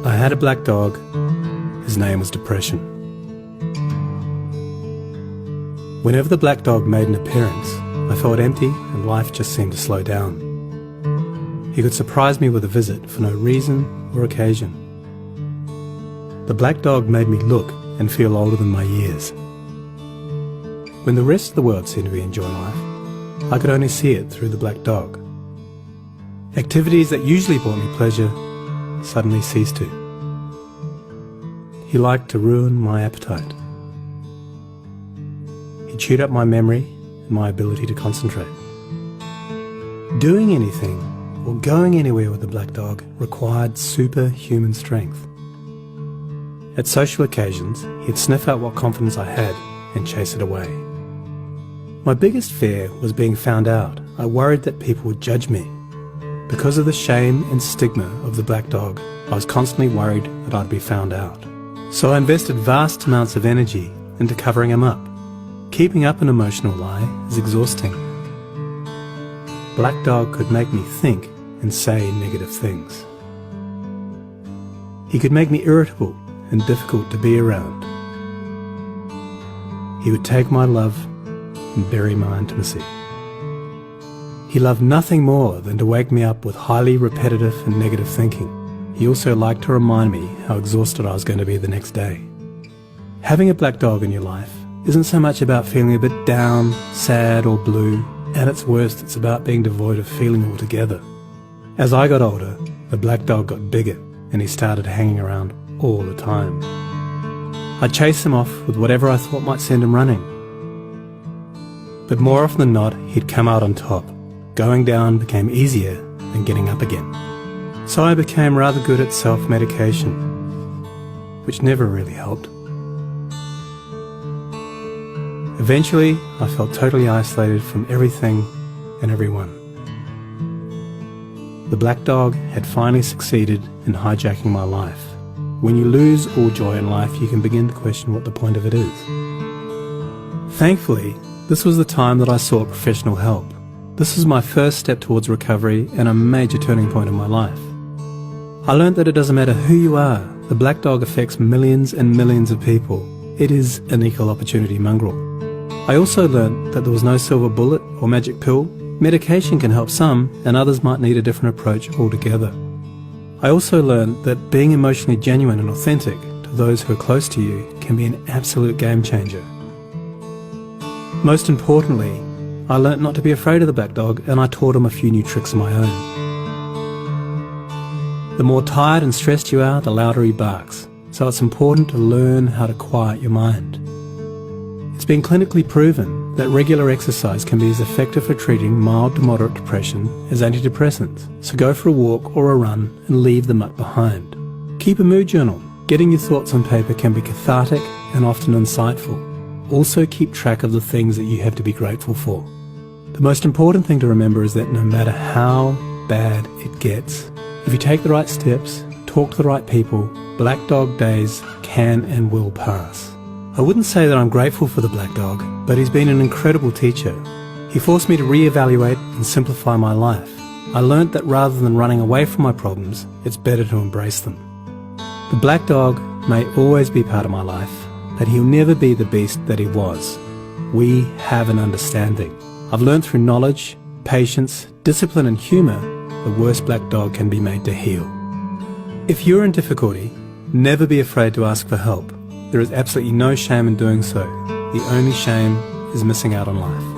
I had a black dog. His name was Depression. Whenever the black dog made an appearance, I felt empty and life just seemed to slow down. He could surprise me with a visit for no reason or occasion. The black dog made me look and feel older than my years. When the rest of the world seemed to be enjoying life, I could only see it through the black dog. Activities that usually brought me pleasure suddenly ceased to. He liked to ruin my appetite. He chewed up my memory and my ability to concentrate. Doing anything or going anywhere with the black dog required superhuman strength. At social occasions, he'd sniff out what confidence I had and chase it away. My biggest fear was being found out. I worried that people would judge me. Because of the shame and stigma of the black dog, I was constantly worried that I'd be found out. So I invested vast amounts of energy into covering him up. Keeping up an emotional lie is exhausting. Black dog could make me think and say negative things. He could make me irritable and difficult to be around. He would take my love and bury my intimacy. He loved nothing more than to wake me up with highly repetitive and negative thinking. He also liked to remind me how exhausted I was going to be the next day. Having a black dog in your life isn't so much about feeling a bit down, sad or blue. At its worst, it's about being devoid of feeling altogether. As I got older, the black dog got bigger and he started hanging around all the time. I'd chase him off with whatever I thought might send him running. But more often than not, he'd come out on top. Going down became easier than getting up again. So I became rather good at self-medication, which never really helped. Eventually, I felt totally isolated from everything and everyone. The black dog had finally succeeded in hijacking my life. When you lose all joy in life, you can begin to question what the point of it is. Thankfully, this was the time that I sought professional help. This was my first step towards recovery and a major turning point in my life. I learned that it doesn't matter who you are, the black dog affects millions and millions of people. It is an equal opportunity mongrel. I also learned that there was no silver bullet or magic pill. Medication can help some, and others might need a different approach altogether. I also learned that being emotionally genuine and authentic to those who are close to you can be an absolute game changer. Most importantly, I learnt not to be afraid of the black dog, and I taught him a few new tricks of my own. The more tired and stressed you are, the louder he barks, so it's important to learn how to quiet your mind. It's been clinically proven that regular exercise can be as effective for treating mild to moderate depression as antidepressants, so go for a walk or a run and leave the muck behind. Keep a mood journal. Getting your thoughts on paper can be cathartic and often insightful. Also keep track of the things that you have to be grateful for. The most important thing to remember is that no matter how bad it gets, if you take the right steps, talk to the right people, black dog days can and will pass. I wouldn't say that I'm grateful for the black dog, but he's been an incredible teacher. He forced me to re-evaluate and simplify my life. I learnt that rather than running away from my problems, it's better to embrace them. The black dog may always be part of my life, but he'll never be the beast that he was. We have an understanding. I've learned through knowledge, patience, discipline and humour, the worst black dog can be made to heal. If you're in difficulty, never be afraid to ask for help. There is absolutely no shame in doing so. The only shame is missing out on life.